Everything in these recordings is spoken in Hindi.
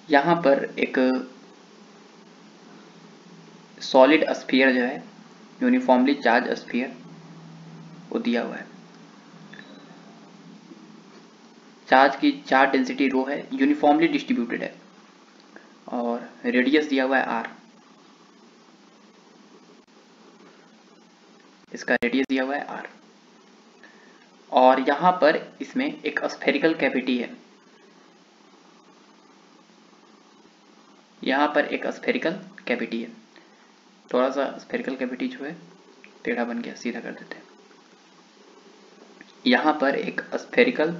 यहाँ पर एक सॉलिड स्फीयर जो है, यूनिफॉर्मली चार्ज स्फीयर, वो दिया हुआ है। चार्ज की चार्ज डेंसिटी रो है, यूनिफॉर्मली डिस्ट्रीब्यूटेड है, और रेडियस दिया हुआ है r। इसका रेडियस दिया हुआ है r, और यहाँ पर इसमें एक स्फेरिकल कैविटी है। यहाँ पर एक स्फेरिकल कैविटी है। थोड़ा सा स्फेरिकल कैविटी जो है टेढ़ा बन गया, सीधा कर देते हैं। यहाँ पर एक स्फेरिकल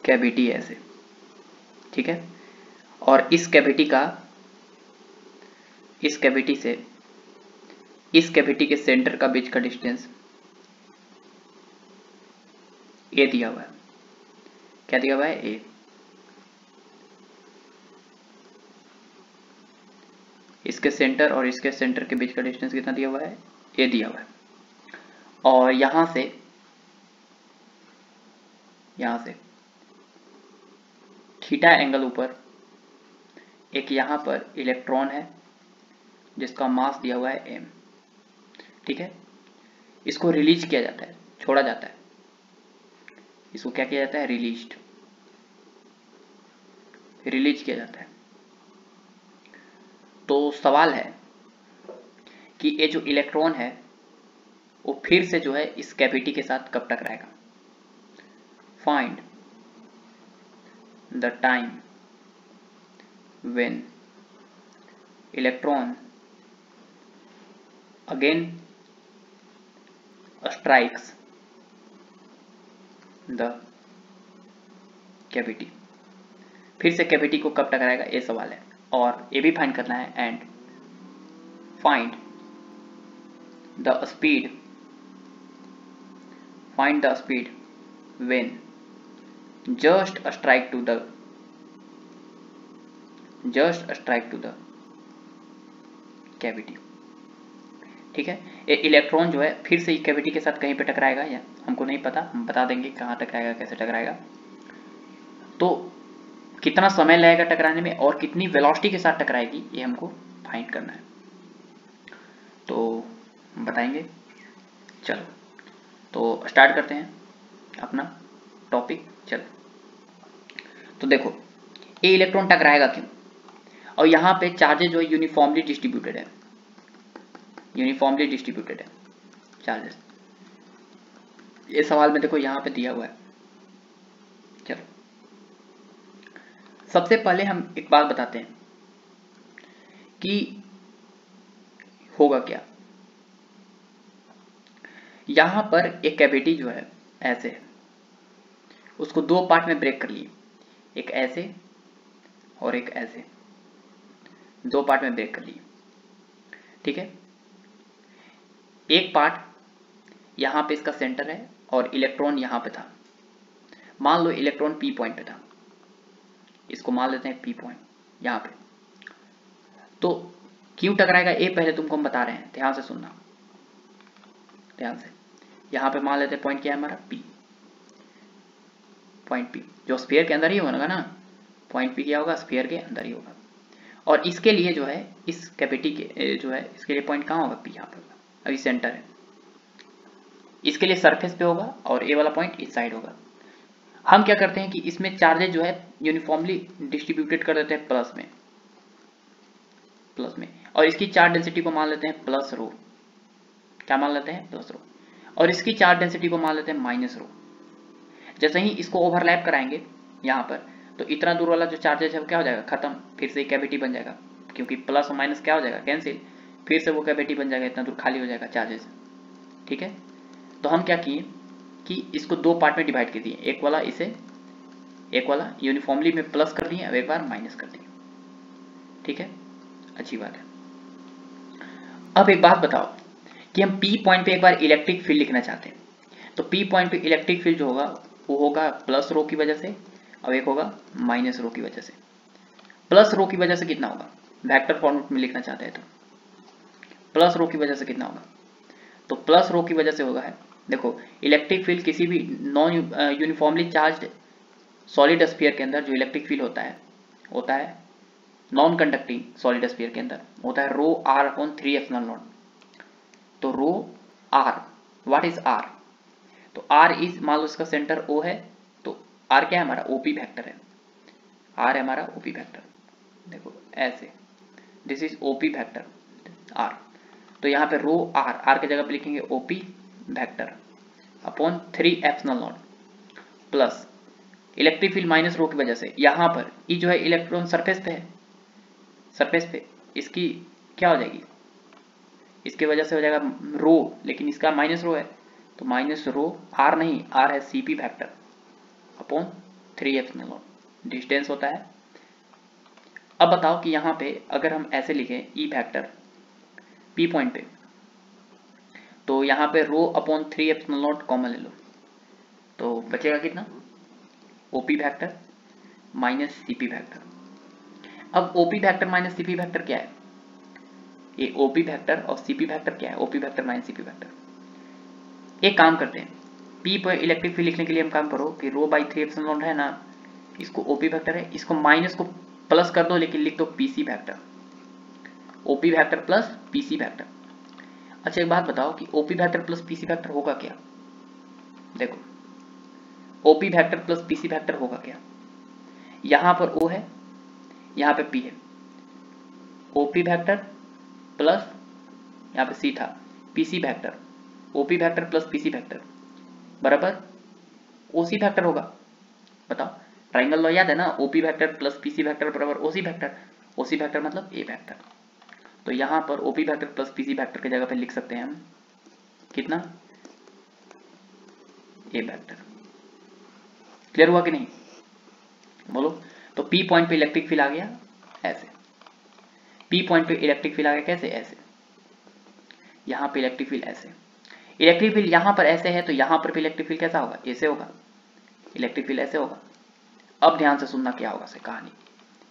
कैविटी है ऐसे, ठीक है। और इस कैविटी से इस कैविटी के सेंटर का बीच का डिस्टेंस a दिया हुआ है। क्या दिया हुआ है? a। इसके सेंटर और इसके सेंटर के बीच का डिस्टेंस कितना दिया हुआ है? a दिया हुआ है। और यहां से थीटा एंगल ऊपर एक यहाँ पर इलेक्ट्रॉन है जिसका मास दिया हुआ है m, ठीक है। इसको रिलीज किया जाता है, छोड़ा जाता है। इसको क्या किया जाता है? रिलीज किया जाता है। तो सवाल है कि ये जो इलेक्ट्रॉन है वो फिर से जो है इस कैविटी के साथ कब टकराएगा। Find the time when electron again strikes the cavity. फिर से कैविटी को कब टकराएगा, ये सवाल है। और ये भी फाइंड करना है। And find the speed when just strike to the cavity, ठीक है। ये इलेक्ट्रॉन जो है फिर से कैविटी के साथ कहीं पे टकराएगा, या हमको नहीं पता, हम बता देंगे कहाँ टकराएगा, कैसे टकराएगा। तो कितना समय लगेगा टकराने में और कितनी वेलोसिटी के साथ टकराएगी, ये हमको फाइंड करना है। तो बताएंगे। चलो तो स्टार्ट करते हैं अपना टॉपिक। चलो तो देखो, ये इलेक्ट्रॉन टकराएगा क्यों? और यहाँ पे चार्जेस जो है यूनिफॉर्मली डिस्ट्रीब्यूटेड है, चार्जेस। ये सवाल में देखो यहाँ पे दिया हुआ है। चलो सबसे पहले हम एक बात बताते हैं कि होगा क्या। यहाँ पर एक कैविटी जो है ऐसे है, उसको दो पार्ट में ब्रेक कर लिए, एक ऐसे और एक ऐसे, दो पार्ट में ब्रेक कर लिए, ठीक है। एक पार्ट यहाँ पे इसका सेंटर है और इलेक्ट्रॉन यहाँ पे था। मान लो इलेक्ट्रॉन पी पॉइंट पे था, इसको मान लेते हैं पी पॉइंट यहाँ पे। तो क्यों टकराएगा ये पहले तुमको हम बता रहे हैं, ध्यान से सुनना, ध्यान से। यहाँ पे मान लेते हैं पॉइंट क्या है हमारा? पी, पॉइंट पी जो स्फीयर के अंदर ही होगा ना। पॉइंट पी क्या होगा? स्फीयर के अंदर ही होगा। और इसके लिए जो है इस कैविटी के जो है इसके लिए पॉइंट कहाँ होगा? पी यहाँ पे होगा, अभी सेंटर है। इसके लिए सरफेस पे होगा और ए वाला पॉइंट इस साइड होगा। हम क्या करते हैं कि इसमें चार्जेस जो है यूनिफॉर्मली डिस्ट्रीब्यूटेड कर देते हैं प्लस में, और इसकी चार्ज डेंसिटी को मान लेते हैं प्लस रो। क्या मान लेते हैं? प्लस रो। और इसकी चार्ज डेंसिटी को मान लेते हैं माइनस रो। जैसे ही इसको ओवरलैप कराएंगे यहाँ पर, तो इतना दूर वाला जो चार्जेस है वो क्या हो जाएगा? खत्म। फिर से कैविटी बन जाएगा, क्योंकि प्लस और माइनस क्या हो जाएगा? कैंसिल। फिर से वो कैविटी बन जाएगा, इतना दूर खाली हो जाएगा चार्जेस, ठीक है। तो हम क्या किए कि इसको दो पार्ट में डिवाइड कर दिए, एक वाला इसे, एक वाला यूनिफॉर्मली में प्लस कर दिए, अब एक बार माइनस कर दिए, ठीक है। अच्छी बात है। अब एक बात बताओ कि हम पी पॉइंट पे एक बार इलेक्ट्रिक फील्ड लिखना चाहते हैं, तो पी पॉइंट पे इलेक्ट्रिक फील्ड जो होगा वो होगा प्लस रो की वजह से, और एक होगा माइनस रो की वजह से। प्लस रो की वजह से कितना होगा? वेक्टर फॉर्मेट में लिखना चाहते हैं तो प्लस रो की वजह से कितना होगा? तो प्लस रो की वजह से होगा है, देखो, इलेक्ट्रिक फील्ड किसी भी non uniformly charged solid sphere के अंदर जो इलेक्ट्रिक फील्ड होता है नॉन कंडक्टिंग सॉलिड स्फीयर के अंदर होता है रो आर अपॉन 3 एप्सिलॉन नॉट। तो रो आर, व्हाट इज आर? तो आर इज, मान लो इसका सेंटर ओ है, तो आर क्या है हमारा? ओपी वेक्टर है। आर है हमारा ओपी वेक्टर, देखो ऐसे, this is OP vector R. तो यहाँ पे रो आर, आर की जगह पे लिखेंगे OP vector upon 3 epsilon not plus electric field minus rho की वजह से यहाँ पर ई जो है इलेक्ट्रॉन सरफेस पे है, सरफेस पे इसकी क्या हो जाएगी, इसके वजह से हो जाएगा रो, लेकिन इसका माइनस रो है, तो माइनस रो आर नहीं, आर है CP vector upon 3 epsilon not, distance होता है। अब बताओ कि यहाँ पे अगर हम ऐसे लिखें ई वेक्टर पी पॉइंट पे, तो यहाँ पे rho upon 3 epsilon naught common ले लो, तो बचेगा कितना? OP vector minus CP vector. अब OP vector minus CP vector क्या है? ये ओपी वेक्टर और सीपी वेक्टर क्या है? OP vector minus CP vector. एक काम करते हैं, पी पर इलेक्ट्रिक फील्ड लिखने के लिए हम काम करो कि रो बाई 3 एप्सिलॉन नॉट है ना, इसको ओपी वेक्टर है, इसको माइनस को प्लस कर दो, लेकिन लिख दो PC vector, OP vector plus PC vector. अच्छा एक बात बताओ कि OP vector plus PC vector होगा क्या? देखो OP vector plus PC vector होगा क्या? यहां पर ओ है, यहां पे पी है, ओपी वेक्टर प्लस यहां पे सी था PC vector, OP vector plus PC vector बराबर ओसी वेक्टर होगा। बताओ, ट्राइंगल लॉ याद है ना, OP vector plus PC vector बराबर ओसी वेक्टर, ओसी वेक्टर मतलब ए वेक्टर। तो यहां पर OP vector plus PC vector की जगह पे लिख सकते हैं हम कितना? ए वेक्टर। क्लियर हुआ कि नहीं? बोलो। तो पी पॉइंट पे इलेक्ट्रिक फील्ड आ गया ऐसे, पी पॉइंट पे इलेक्ट्रिक फील्ड आ गया कैसे? ऐसे, यहां पे इलेक्ट्रिक फील्ड ऐसे, इलेक्ट्रिक फील्ड यहां पर ऐसे है, तो यहां पर भी इलेक्ट्रिक फील्ड कैसा होगा? ऐसे होगा, इलेक्ट्रिक फील्ड ऐसे होगा। अब ध्यान से सुनना क्या होगा से कहानी।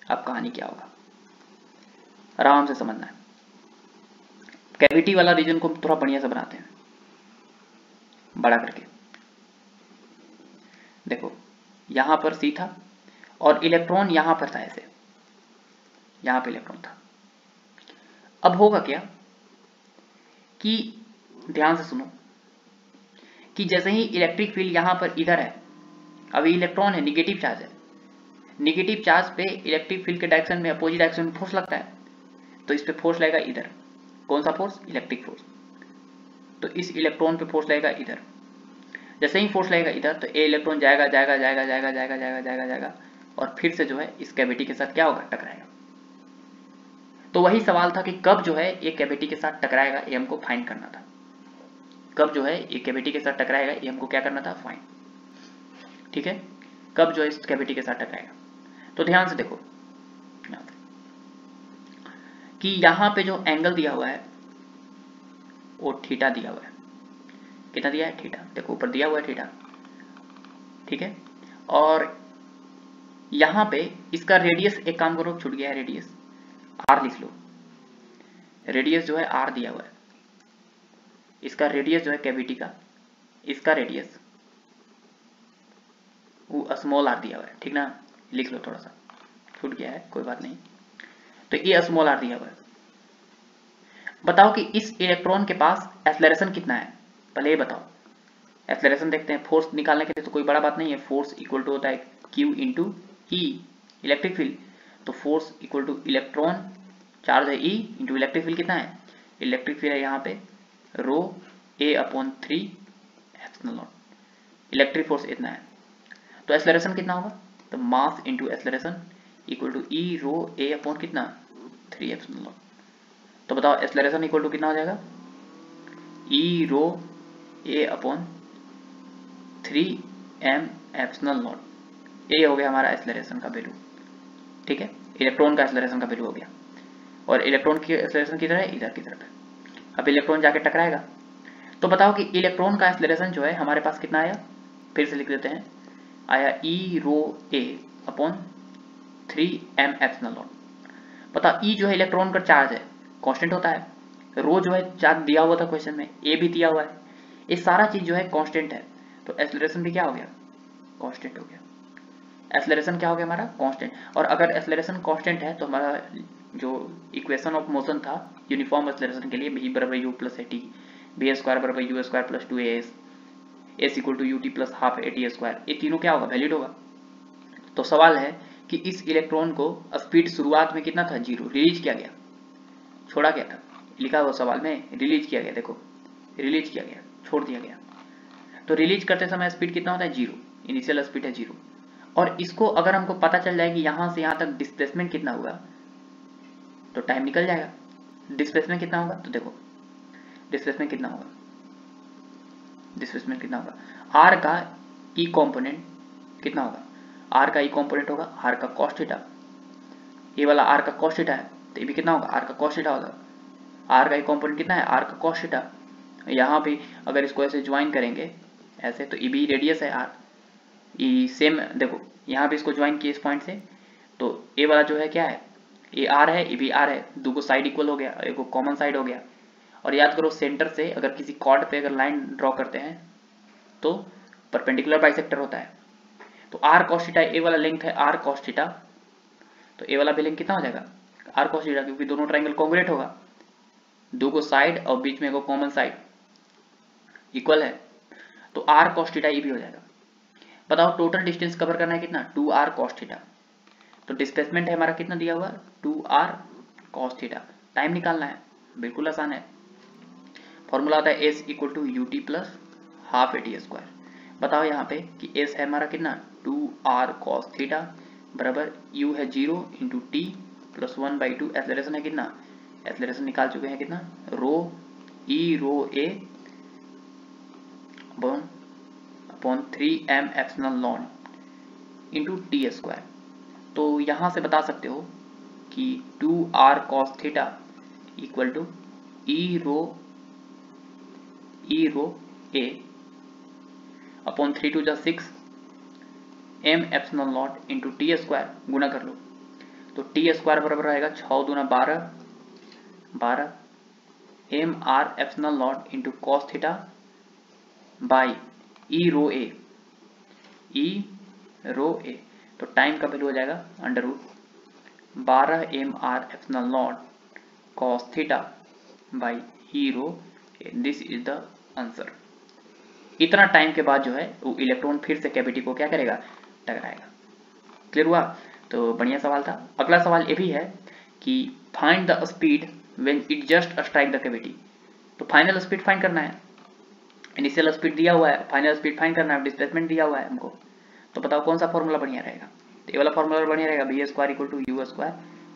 अब कहानी क्या होगा आराम से समझना है। कैविटी वाला रीजन को थोड़ा बढ़िया से बनाते हैं, बड़ा करके। देखो यहां पर सी था और इलेक्ट्रॉन यहां पर था ऐसे, यहां पे इलेक्ट्रॉन था। अब होगा क्या कि ध्यान से सुनो कि जैसे ही इलेक्ट्रिक फील्ड यहां पर इधर है, अभी इलेक्ट्रॉन है, निगेटिव चार्ज है, निगेटिव चार्ज पे इलेक्ट्रिक फील्ड के डायरेक्शन में अपोजिट डायरेक्शन में फोर्स लगता है, तो इस पे फोर्स लगेगा इधर। कौन सा फोर्स? Electric force. तो इस इलेक्ट्रॉन पे फोर्स लगेगा इधर, जैसे ही फोर्स लगेगा इधर तो ए इलेक्ट्रॉन जाएगा जाएगा जाएगा जाएगा जाएगा जाएगा जाएगा जाएगा और फिर से जो है इस कैविटी के साथ क्या होगा? टकराएगा। तो वही सवाल था कि कब जो है ये कैविटी के साथ टकराएगा, ये हमको फाइंड करना था। कब जो है ये कैविटी के साथ टकराएगा, ये हमको क्या करना था? फाइंड। ठीक है, कब जो है इस कैविटी के साथ टकराएगा। तो ध्यान से देखो कि यहां पे जो एंगल दिया हुआ है वो थीटा दिया हुआ है। कितना दिया है? थीटा। देखो ऊपर दिया हुआ है थीटा, ठीक है। और यहां पे इसका रेडियस, एक काम करो छूट गया है रेडियस, आर लिख लो। रेडियस जो है आर दिया हुआ है, इसका रेडियस जो है कैविटी का, इसका रेडियस वो स्मॉल आर दिया हुआ है, ठीक ना। लिख लो, थोड़ा सा छूट गया है, कोई बात नहीं। तो ये स्मॉल आर दिया हुआ है। बताओ कि इस इलेक्ट्रॉन के पास एक्सेलरेशन कितना है, पहले ये बताओ। एक्सेलरेशन देखते हैं, फोर्स निकालने के लिए तो कोई बड़ा बात नहीं है, फोर्स इक्वल टू होता है Q into E, electric field. तो force equal to electron charge है E इंटू इलेक्ट्रिक फील्ड कितना है? इलेक्ट्रिक फील्ड है यहाँ पे rho A upon 3 epsilon naught, electric force इतना है। तो एक्सेलरेशन कितना होगा? तो mass into acceleration equal to E rho A upon कितना? 3 एप्सिलॉन नॉट। तो बताओ एक्सेलरेशन इक्वल टू कितना हो जाएगा? ई rho A upon 3 m epsilon naught. ये हो गया हमारा एक्सेलरेशन का वैल्यू, ठीक है। इलेक्ट्रॉन का एक्सेलरेशन का वैल्यू हो गया, और इलेक्ट्रॉन की एक्सेलरेशन किधर है? इधर की तरफ है। अब इलेक्ट्रॉन जाके टकराएगा, तो बताओ कि इलेक्ट्रॉन का एक्सेलरेशन जो है हमारे पास कितना आया? फिर से लिख देते हैं, आया ई rho a upon 3 m epsilon not. पता ई जो है इलेक्ट्रॉन का चार्ज है, कांस्टेंट होता है। रो जो है चार्ज दिया हुआ था क्वेश्चन में, ए भी दिया हुआ है, ये सारा चीज जो है कांस्टेंट है, तो एक्सेलरेशन भी क्या हो गया? कांस्टेंट हो गया। एक्सेलरेशन क्या हो गया हमारा, कांस्टेंट। और अगर एक्सेलरेशन कांस्टेंट है तो हमारा जो इक्वेशन ऑफ मोशन था यूनिफॉर्म एक्सेलरेशन के लिए, v बराबर u plus a t, v square बराबर u square plus 2as, s equal to U T plus half A T square, ये तीनों क्या होगा, वैलिड होगा। तो सवाल है कि इस इलेक्ट्रॉन को स्पीड शुरुआत में कितना था, 0, रिलीज किया गया, छोड़ा गया था, लिखा हुआ सवाल में रिलीज किया गया, देखो रिलीज किया गया, छोड़ दिया गया। तो रिलीज करते समय स्पीड कितना होता है, 0, इनिशियल स्पीड है 0। और इसको अगर हमको पता चल जाए कि यहाँ से यहाँ तक डिस्प्लेसमेंट कितना हुआ तो टाइम निकल जाएगा। डिस्प्लेसमेंट कितना होगा, तो देखो डिस्प्लेसमेंट कितना होगा, डिस्प्लेसमेंट कितना होगा, आर का ई कॉम्पोनेंट कितना होगा, आर का ई कॉम्पोनेंट होगा आर का कॉस थीटा, ये वाला आर का कॉस थीटा है तो ये भी कितना होगा, आर का कॉस थीटा होगा। आर का ई कॉम्पोनेंट कितना है, आर का कॉस थीटा। यहाँ पे अगर इसको ऐसे ज्वाइन करेंगे ऐसे तो ये भी रेडियस है आर, ये सेम देखो यहाँ पे इसको ज्वाइन किए इस पॉइंट से, तो ये वाला जो है क्या है, ये आर है, ये भी आर है, दो को साइड इक्वल हो गया, एक को कॉमन साइड हो गया। और याद करो सेंटर से अगर किसी कॉर्ड पे अगर लाइन ड्रॉ करते हैं तो परपेंडिकुलर बाइसेक्टर होता है। तो आर कॉस थीटा, ए वाला लेंथ है आर कॉस थीटा, तो ए वाला भी लेंथ कितना हो जाएगा, आर कॉस थीटा, क्योंकि दोनों ट्रायंगल कॉन्ग्रुएंट होगा, दो को साइड और बीच में एक कॉमन साइड इक्वल है, तो आर कॉस थीटा ये भी हो जाएगा। बताओ टोटल डिस्टेंस कवर करना है कितना, 2r कॉस थीटा। तो डिस्प्लेसमेंट है हमारा कितना दिया हुआ, 2r कॉस थीटा। टाइम निकालना है, बिल्कुल आसान है, फॉर्मूला आता है s equal to U T plus half A T square. बताओ यहाँ पे कि s है हमारा कितना, 2r कॉस थीटा बराबर u है 0 इंटू टी प्लस 1/2, एक्सेलरेशन है कितना, एक्सेलरेशन निकाल चुके हैं कितना, rho e rho a upon 3m epsilon naught into t square. तो यहाँ से बता सकते हो कि 2r cos theta equal to E rho a upon 3 2 6 m epsilon naught into t square, गुना कर लो तो टी स्क्वायर बराबर रहेगा 6 दूना 12 m r epsilon naught into cos theta by E rho a. तो टाइम का वैल्यू हो जाएगा under root 12 m r epsilon naught cos theta by E rho a. This is the answer. इतना टाइम के बाद जो है वो इलेक्ट्रॉन फिर से कैविटी को क्या करेगा, टकराएगा। क्लियर हुआ? तो बढ़िया सवाल था। अगला सवाल ये भी है कि find the speed when it just strike the cavity. तो फाइनल स्पीड फाइंड करना है, इनिशियल स्पीड दिया हुआ है, फाइनल स्पीड फाइंड करना है, डिस्प्लेसमेंट दिया हुआ है हमको। तो बताओ कौन सा फॉर्मूला बढ़िया रहेगा, तो ये वाला फॉर्मूला बढ़िया रहेगा, V square equal to U square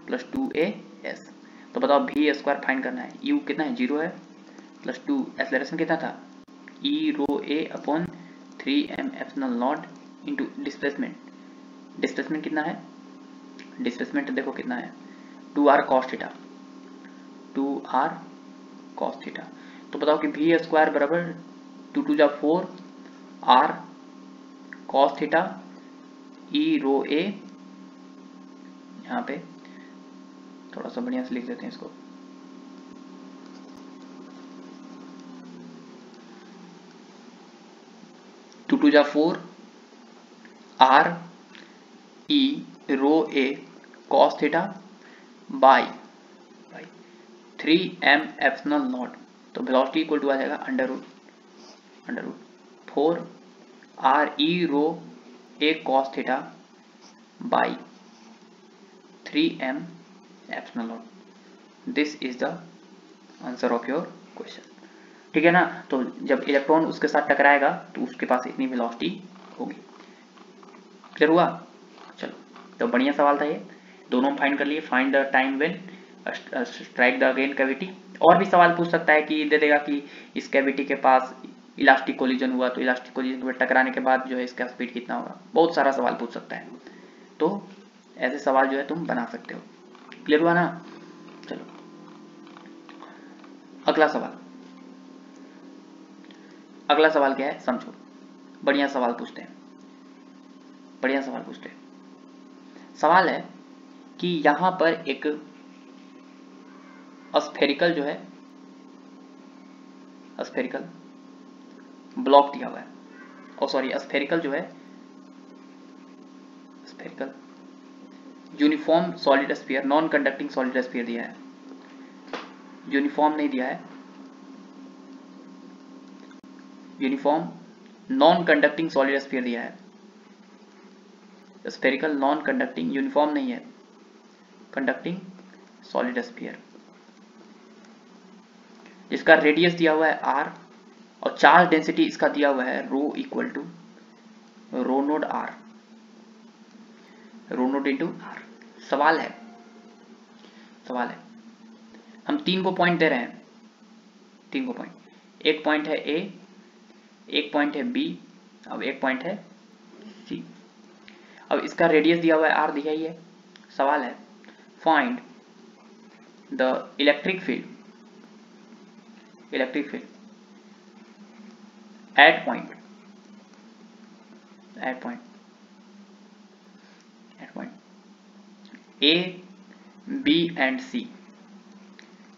plus 2as। तो बताओ वी स्क्वायर फाइंड करना है, u कितना है 0 है प्लस 2, एक्सेलरेशन कितना था E rho a upon 3m epsilon naught into displacement, displacement कितना है, डिस्प्लेसमेंट देखो कितना है 2r cos theta, 2r cos theta. तो बताओ कि वी स्क्वायर बराबर 2 2 जा 4 r cos theta E rho ए, यहाँ पे थोड़ा सा बढ़िया से लिख देते हैं इसको, टू टू जा 4 R E rho A cos theta by 3m epsilon naught. तो वेलोसिटी इक्वल टू आ जाएगा under root 4 R E rho A cos theta by 3m epsilon naught. This is the answer of your question. ठीक है ना? तो जब इलेक्ट्रॉन उसके साथ टकराएगा तो उसके पास इतनी वेलोसिटी होगी। क्लियर हुआ? चलो, तो बढ़िया सवाल था ये, दोनों फाइंड कर लिए। Find the time when strike the again cavity. और भी सवाल पूछ सकता है कि दे देगा कि इस कैविटी के पास इलास्टिक कोलिजन हुआ तो इलास्टिक कोलिजन के टकराने के बाद जो है इसका स्पीड कितना होगा, बहुत सारा सवाल पूछ सकता है। तो ऐसे सवाल जो है तुम बना सकते हो। क्लियर हुआ ना? चलो अगला सवाल क्या है समझो, बढ़िया सवाल पूछते हैं, सवाल है कि यहां पर एक स्फेरिकल जो है, स्फेरिकल ब्लॉक दिया हुआ है, स्फेरिकल जो है spherical. Uniform solid sphere, non conducting solid sphere दिया है, यूनिफॉर्म नहीं दिया है, uniform non conducting solid sphere दिया है, स्फेरिकल नॉन कंडक्टिंग, यूनिफॉर्म नहीं है, कंडक्टिंग सॉलिड स्फीयर जिसका रेडियस दिया हुआ है r और चार्ज डेंसिटी इसका दिया हुआ है rho equal to rho naught r, rho naught into r। सवाल है, सवाल है, हम 3 को पॉइंट दे रहे हैं, 3 को पॉइंट, एक पॉइंट है a, एक पॉइंट है b, अब एक पॉइंट है c। अब इसका रेडियस दिया हुआ है r, दिया ही है। सवाल है find the electric field at point A, B and C,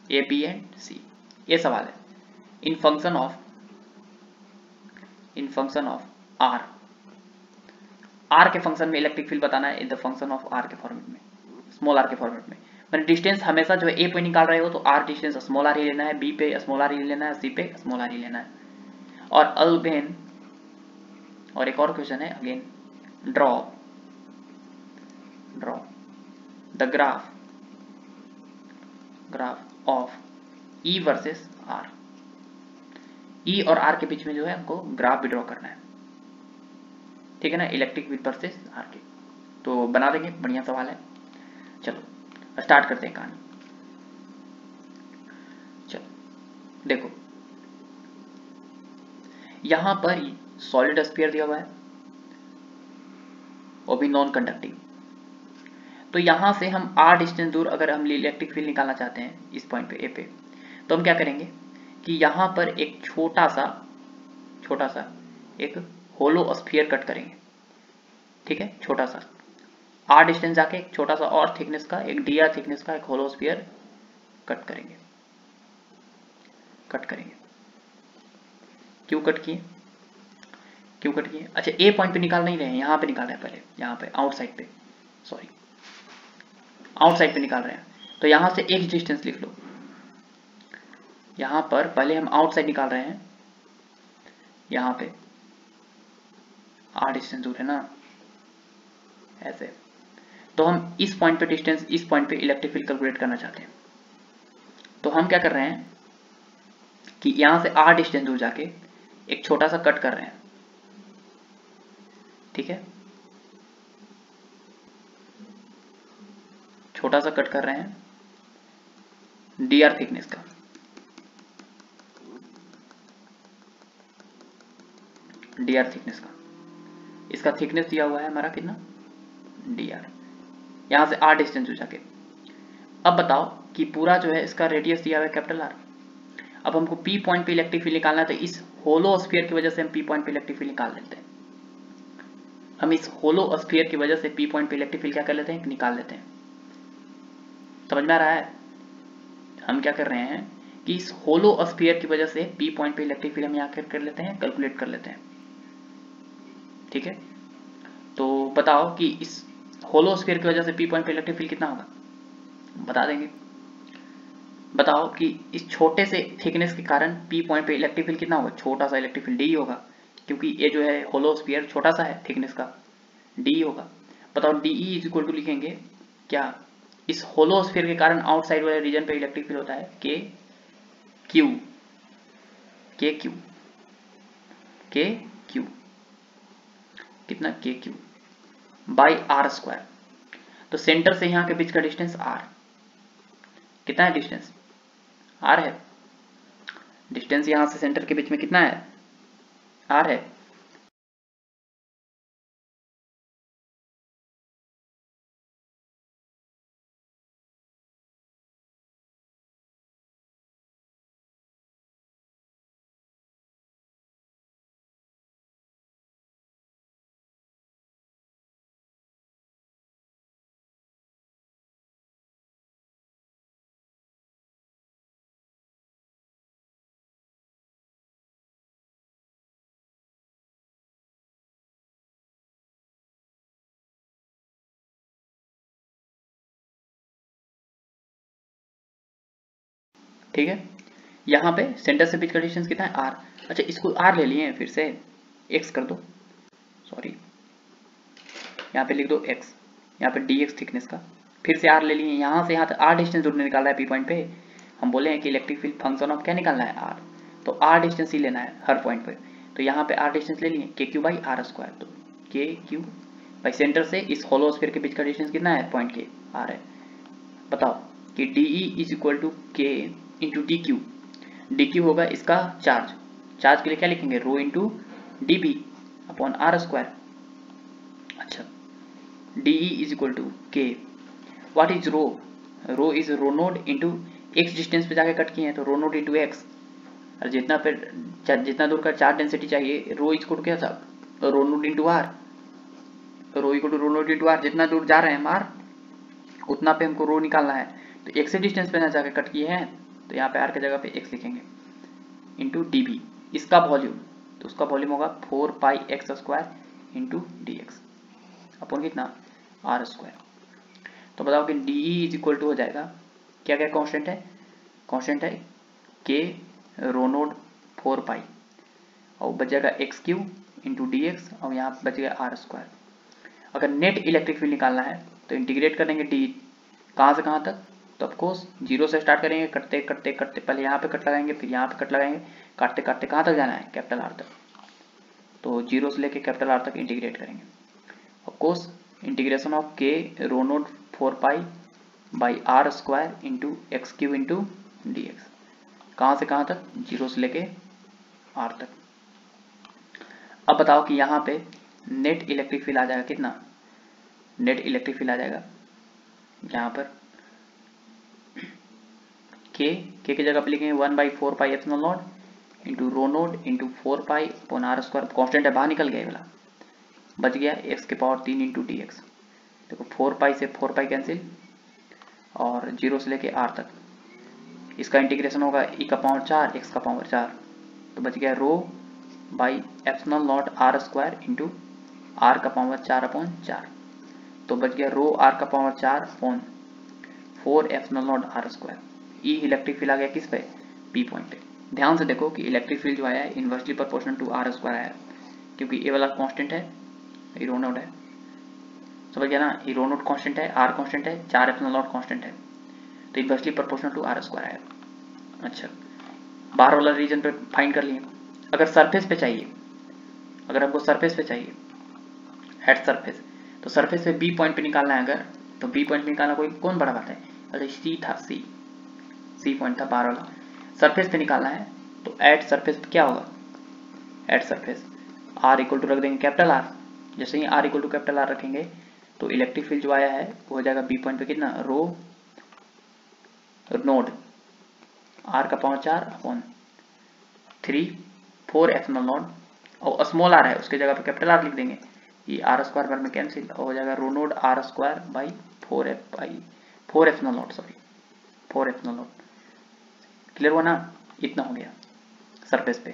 A, B and C। ये सवाल है इन फंक्शन ऑफ R, R के फंक्शन में इलेक्ट्रिक फील्ड बताना है in the function of R के फॉर्मेट में, स्मॉल r के फॉर्मेट में। मैंने डिस्टेंस हमेशा जो है A पे निकाल रहे हो तो R डिस्टेंस स्मॉल r ही लेना है, B पे स्मॉल r ही लेना है, C पे स्मॉल r ही लेना है। और अगेन और एक और क्वेश्चन है, again draw the graph of E versus R। E और R के बीच में जो है हमको ग्राफ भी ड्रॉ करना है, ठीक है ना, इलेक्ट्रिक फील्ड वर्सेस R के। तो बना देंगे, बढ़िया सवाल है। चलो स्टार्ट करते हैं कहानी। चलो देखो, यहां पर सॉलिड स्फीयर दिया हुआ है, वो भी नॉन कंडक्टिंग। तो यहां से हम r डिस्टेंस दूर अगर हम इलेक्ट्रिक फील्ड निकालना चाहते हैं इस पॉइंट पे A पे, तो हम क्या करेंगे कि यहां पर एक छोटा सा एक होलो स्फीयर कट करेंगे, ठीक है, छोटा सा r डिस्टेंस जाके एक छोटा सा और थिकनेस का, एक dr थिकनेस का एक होलो स्फीयर कट करेंगे। क्यों कट किए? अच्छा A पॉइंट पे निकाल नहीं रहे हैं, यहाँ पे निकाल रहे हैं पहले, यहाँ पे आउटसाइड पे, सॉरी आउटसाइड पे निकाल रहे हैं। तो यहाँ से x डिस्टेंस लिख लो, यहाँ पर पहले हम आउटसाइड निकाल रहे हैं, यहाँ पे r डिस्टेंस दूर है ना, ऐसे। तो हम इस पॉइंट पे डिस्टेंस, इस पॉइंट पे इलेक्ट्रिक फील्ड कैलकुलेट करना चाहते हैं। तो हम क्या कर रहे हैं कि यहाँ से r डिस्टेंस दूर जाके एक छोटा सा कट कर रहे हैं, ठीक है, छोटा सा कट कर रहे हैं dr थिकनेस का, इसका थिकनेस दिया हुआ है हमारा कितना, dr, यहां से r डिस्टेंस हो जाके। अब बताओ कि पूरा जो है इसका रेडियस दिया हुआ है कैपिटल R। अब हमको P पॉइंट पे इलेक्ट्रिक फील्ड निकालना है, तो इस होलो स्फीयर की वजह से हम P पॉइंट पे इलेक्ट्रिक फील्ड निकाल लेते हैं। हम इस होलो स्फीयर की वजह से P पॉइंट पे इलेक्ट्रिक फील्ड क्या कर लेते हैं, निकाल लेते हैं। समझ में आ रहा है? हम क्या कर रहे हैं कि इस होलो स्फीयर की वजह से P पॉइंट पे इलेक्ट्रिक फील्ड हम यहाँ कर लेते हैं, कैलकुलेट कर लेते हैं, ठीक है। तो बताओ कि इस होलो स्फीयर की वजह से P पॉइंट पे इलेक्ट्रिक फील्ड कितना होगा, बता देंगे। बताओ कि इस छोटे से थिकनेस के कारण P पॉइंट पे इलेक्ट्रिक फील्ड कितना होगा, छोटा सा इलेक्ट्रिक फील्ड D होगा, क्योंकि ये जो है होलो स्फीयर छोटा सा है थिकनेस का, D होगा। बताओ DE इज इक्वल टू लिखेंगे क्या, इस होलो स्फीयर के कारण आउटसाइड वाले रीजन पे इलेक्ट्रिक फील्ड होता है के क्यू कितना, के क्यू बाई आर स्क्वायर। तो सेंटर से यहाँ के बीच का डिस्टेंस r, कितना है डिस्टेंस, r है, डिस्टेंस यहाँ से सेंटर के बीच में कितना है, r है। ठीक है। यहाँ पे सेंटर से पिच का डिस्टेंस कितना है r। अच्छा इसको r ले लिए फिर से x कर दो, सॉरी यहाँ पे लिख दो x, यहाँ पे dx थिकनेस का, फिर से r ले लिए, यहाँ से यहाँ तक r डिस्टेंस दूर निकालना है p पॉइंट पे। हम बोले हैं कि इलेक्ट्रिक फील्ड फंक्शन ऑफ क्या निकालना है r, तो r डिस्टेंस ही लेना है हर पॉइंट पे। तो यहाँ पे r डिस्टेंस ले लिए kq बाई आर स्क्वायर, तो kq बाई सेंटर से इस होलो स्फीयर के बीच का डिस्टेंस कितना है पॉइंट के r है। बताओ कि de is equal to k into D q होगा इसका चार्ज, चार्ज के लिए क्या लिखेंगे rho into d v upon are square. अच्छा d E is equal to k, what is rho, rho is rho naught into x distance पे जाके कट किए हैं तो रो नोड इंटू एक्स, और जितना दूर का चार्ज डेंसिटी चाहिए रो इज इक्वल टू क्या था rho naught into r, rho equal to rho naught into r, जितना दूर जा रहे हैं हम आर उतना पे हमको रो निकालना है, तो एक्स से डिस्टेंस पे ना जाके कट किए हैं तो यहाँ पे आर की जगह पे एक्स लिखेंगे इंटू डी बी, इसका वॉल्यूम, तो उसका वॉल्यूम होगा 4 pi x square into D x upon कितना आर स्क्वायर। तो बताओ कि d E is equal to हो जाएगा क्या क्या कांस्टेंट है, कांस्टेंट है के रो नोड 4 पाई और बचेगा x cube into D X और यहाँ बच गया आर स्क्वायर। अगर नेट इलेक्ट्रिक फील्ड निकालना है तो इंटीग्रेट करेंगे डी कहाँ से कहाँ तक, तो ऑफकोर्स जीरो से स्टार्ट करेंगे, करते करते करते पहले यहाँ पे कट लगाएंगे फिर यहाँ पे कट लगाएंगे, काटते काटते कहाँ तक जाना है कैपिटल आर तक, तो जीरो से लेके कैपिटल आर तक इंटीग्रेट करेंगे। Of course integration of k rho naught 4 pi by are square into x cube into D x, कहाँ से कहाँ तक जीरो से लेके आर तक। अब बताओ कि यहाँ पे नेट इलेक्ट्रिक फील्ड आ जाएगा कितना, नेट इलेक्ट्रिक फील्ड आ जाएगा यहाँ पर के की जगह पे लिखेंगे 1/4 pi epsilon naught into rho naught into 4 pi upon are square, constant है बाहर निकल गया वाला, बच गया एक्स के पावर 3 इंटू डी एक्स। देखो 4 पाई से 4 पाई कैंसिल और जीरो से लेके आर तक, इसका इंटीग्रेशन होगा ई का पावर 4 एक्स का पावर 4, तो बच गया rho by epsilon naught are square into r का पावर 4 अपॉन 4, तो बच गया रो आर का power 4 upon 4 epsilon naught are square. E electric field आ गया किस पे पी पॉइंट पे। ध्यान से देखो कि इलेक्ट्रिक फील्ड जो आया है inversely proportional to are square आया, क्योंकि ए वाला कांस्टेंट है ये रो नोड है, समझ गया ना, ये रो नोड कांस्टेंट है आर कांस्टेंट है 4 एप्सिलॉन नॉट कांस्टेंट है, तो inversely proportional to are square आया। अच्छा बाहर वाला रीजन पे फाइंड कर लिए। अगर सरफेस पे चाहिए, अगर हमको सरफेस पे चाहिए हेड सरफेस, तो सरफेस पे बी पॉइंट पे निकालना है अगर, तो बी पॉइंट पे निकालना कोई कौन बड़ा बात है, अरे सी था, सी पॉइंट था बाहर वाला, सरफेस पे निकालना है तो एट सरफेस पे क्या होगा, at surface r equal to रख देंगे कैपिटल आर, जैसे ही r equal to capital r रखेंगे तो इलेक्ट्रिक फील्ड जो आया है वो हो जाएगा बी पॉइंट पे कितना रो नोड आर का पावर 4 अपॉन 3 4 एप्सिलॉन नॉट और स्मॉल आर है उसके जगह पे कैपिटल आर लिख देंगे, ये आर स्क्वायर बार में कैंसिल हो जाएगा rho naught r square by 4 epsilon naught, sorry 4 epsilon naught. Clear हुआ ना, इतना हो गया सरफेस पे।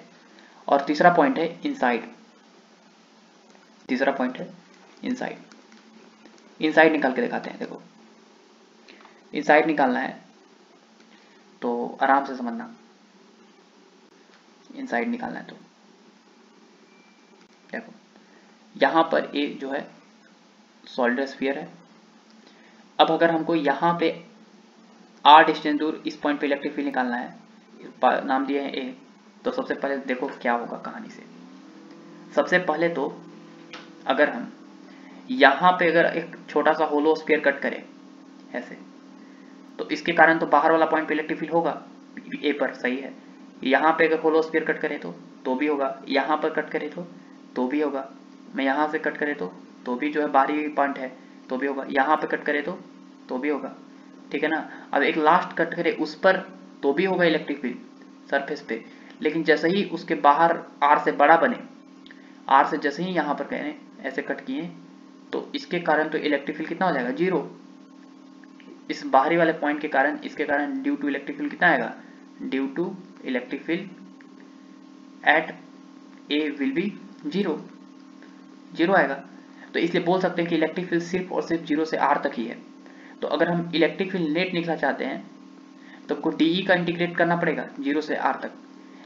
और तीसरा पॉइंट है इनसाइड, तीसरा पॉइंट है इनसाइड, इनसाइड निकाल के दिखाते हैं। देखो इनसाइड निकालना है तो आराम से समझना, इनसाइड निकालना है तो देखो यहां पर ए जो है सॉलिड स्फीयर है। अब अगर हमको यहाँ पे आर डिस्टेंस दूर इस पॉइंट पे इलेक्ट्रिक फील्ड निकालना है, नाम दिया है ए, तो सबसे पहले देखो क्या होगा कहानी से। सबसे पहले तो अगर हम यहाँ पे अगर एक छोटा सा होलो स्फीयर कट करें ऐसे, तो इसके कारण तो बाहर वाला पॉइंट पे इलेक्ट्रिक फील्ड होगा ए पर, सही है। यहाँ पे अगर होलो स्फीयर कट करें तो भी होगा, यहाँ पर कट करें तो भी होगा, मैं यहाँ से कट करें तो भी जो है बाहरी पॉइंट है तो भी होगा, यहाँ पे कट करें तो भी होगा, ठीक है ना। अब एक लास्ट कट करें उस पर तो भी होगा इलेक्ट्रिक फील्ड सरफेस पे, लेकिन जैसे ही उसके बाहर आर से बड़ा बने, आर से जैसे ही यहाँ पर करें ऐसे कट किए तो इसके कारण तो इलेक्ट्रिक फील्ड कितना हो जाएगा जीरो, इस बाहरी वाले पॉइंट के कारण, इसके कारण ड्यू टू इलेक्ट्रिक फील्ड कितना आएगा, due to electric field at A will be zero, zero आएगा। तो इसलिए बोल सकते हैं कि इलेक्ट्रिक फील्ड सिर्फ और सिर्फ जीरो से आर तक ही है। तो अगर हम इलेक्ट्रिक फील्ड नेट निकालना चाहते हैं तो आपको डी का इंटीग्रेट करना पड़ेगा 0 से r तक।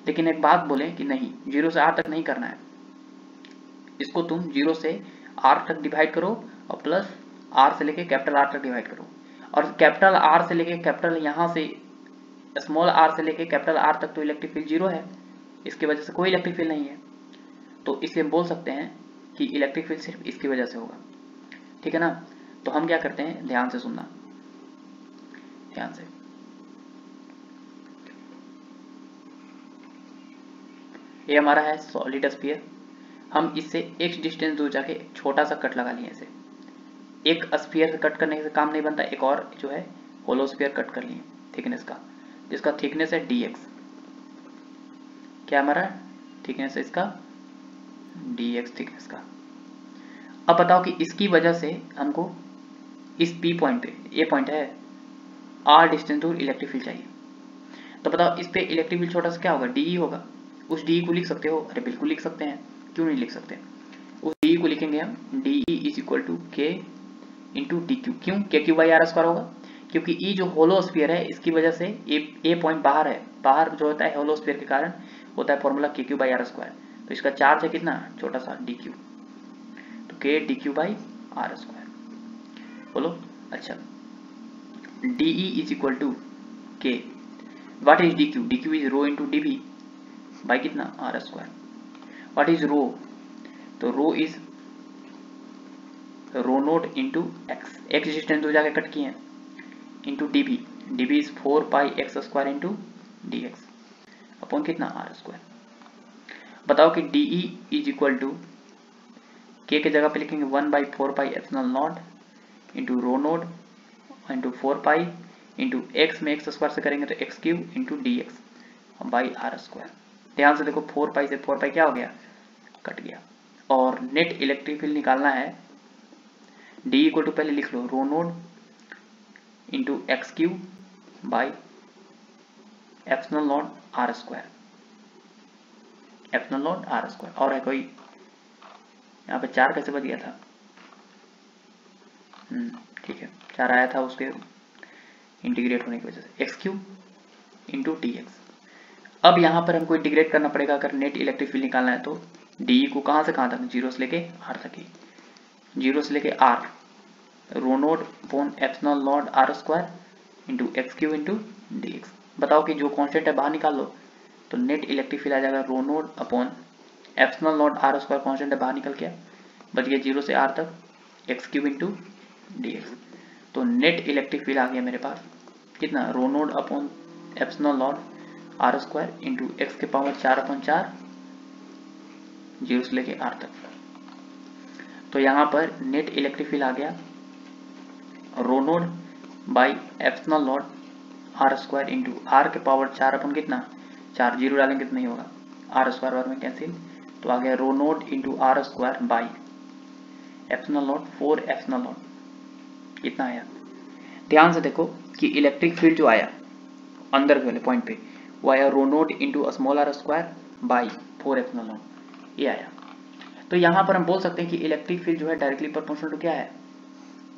लेकिन एक बात बोले कि नहीं, 0 से r तक नहीं करना है, इसको तुम 0 से r तक डिवाइड करो और प्लस r से लेके कैपिटल R तक डिवाइड करो। और कैपिटल R से लेके कैपिटल यहाँ से स्मॉल r से लेके कैपिटल R तक तो इलेक्ट्रिक फील्ड 0 है, इसकी वजह से कोई इलेक्ट्रिक फील्ड नहीं है। तो इसलिए हम बोल सकते हैं कि इलेक्ट्रिक फील्ड सिर्फ इसकी वजह से होगा। ठीक है ना। तो हम क्या करते हैं, ध्यान से सुनना, ध्यान से। ये हमारा है सॉलिड स्फीयर, हम इससे x डिस्टेंस दूर जाके छोटा सा कट लगा लिए। इसे एक स्फीयर से कट करने से काम नहीं बनता, एक और जो है होलो स्फीयर कट कर लिए थिकनेस का, जिसका थिकनेस है dx। क्या हमारा थिकनेस है इसका, dx थिकनेस का। अब बताओ कि इसकी वजह से हमको इस P पॉइंट पे, ये पॉइंट है, r डिस्टेंस दूर इलेक्ट्रिक फील्ड चाहिए। तो बताओ इस पे इलेक्ट्रिक फील्ड छोटा सा क्या होगा, dE होगा। उस dE को लिख सकते हो, अरे बिल्कुल लिख सकते हैं, क्यों नहीं लिख सकते। उस dE को लिखेंगे हम dE is equal to k into D Q. क्यों, K Q by are square होगा, क्योंकि ई जो होलो स्फीयर है इसकी वजह से ए पॉइंट बाहर है, बाहर जो होता है होलो स्फीयर के कारण होता है फॉर्मूला के क्यू बाई आर स्क्वायर। तो इसका चार्ज है कितना, छोटा सा डी क्यू, तो k d Q by are square. बोलो अच्छा, d E is equal to k, what is d q, d q is rho into d v by कितना are square. What is rho, तो rho is rho naught into x, x distance हो जाके कट किए हैं, into d v, d v is 4 pi x square into D x upon कितना आर स्क्वायर। बताओ कि d E is equal to के जगह पे लिखेंगे 1 by 4 pi epsilon naught into rho naught into 4 pi into X में एक्स स्क्वायर से करेंगे तो X cube into D X by are square. ध्यान से देखो 4 पाई से 4 पाई क्या हो गया, कट गया। और नेट इलेक्ट्रिक फील्ड निकालना है, डी इक्वल टू पहले लिख लो rho naught into x cube by epsilon naught are square, epsilon naught are square. और है कोई, यहाँ पे 4 कैसे बच गया था, ठीक है 4 आया था उसके इंटीग्रेट होने की वजह से, x cube into D x. अब यहाँ पर हमको इंटीग्रेट करना पड़ेगा अगर नेट इलेक्ट्रिक फील्ड निकालना है तो डी को कहाँ से कहाँ तक, 0 से लेके आर तक ही, 0 से लेके R, rho naught upon epsilon naught are square into x cube into D X. बताओ कि जो कांस्टेंट है बाहर निकाल लो, तो नेट इलेक्ट्रिक फील्ड आ जाएगा rho naught upon epsilon naught are square, constant है बाहर निकल गया, बच गया 0 से आर तक x cube into D x. तो नेट इलेक्ट्रिक फील्ड आ गया मेरे पास कितना, rho naught upon epsilon naught are square into x के पावर 4 अपॉन 4, 0 से लेके आर तक। तो यहाँ पर नेट इलेक्ट्रिक फील्ड आ गया rho naught by epsilon naught are square into r के पावर 4 अपन कितना 4, 0 डालेंगे तो नहीं होगा, आर स्क्वायर बार में कैंसिल, तो आ गया rho naught into r square by epsilon naught 4 epsilon naught, कितना आया। ध्यान से देखो कि इलेक्ट्रिक फील्ड जो आया अंदर वाले पॉइंट पे वो आया rho naught into small r square by 4 epsilon naught, ये आया। तो यहाँ पर हम बोल सकते हैं कि इलेक्ट्रिक फील्ड जो है डायरेक्टली प्रोपोर्शनल टू क्या है,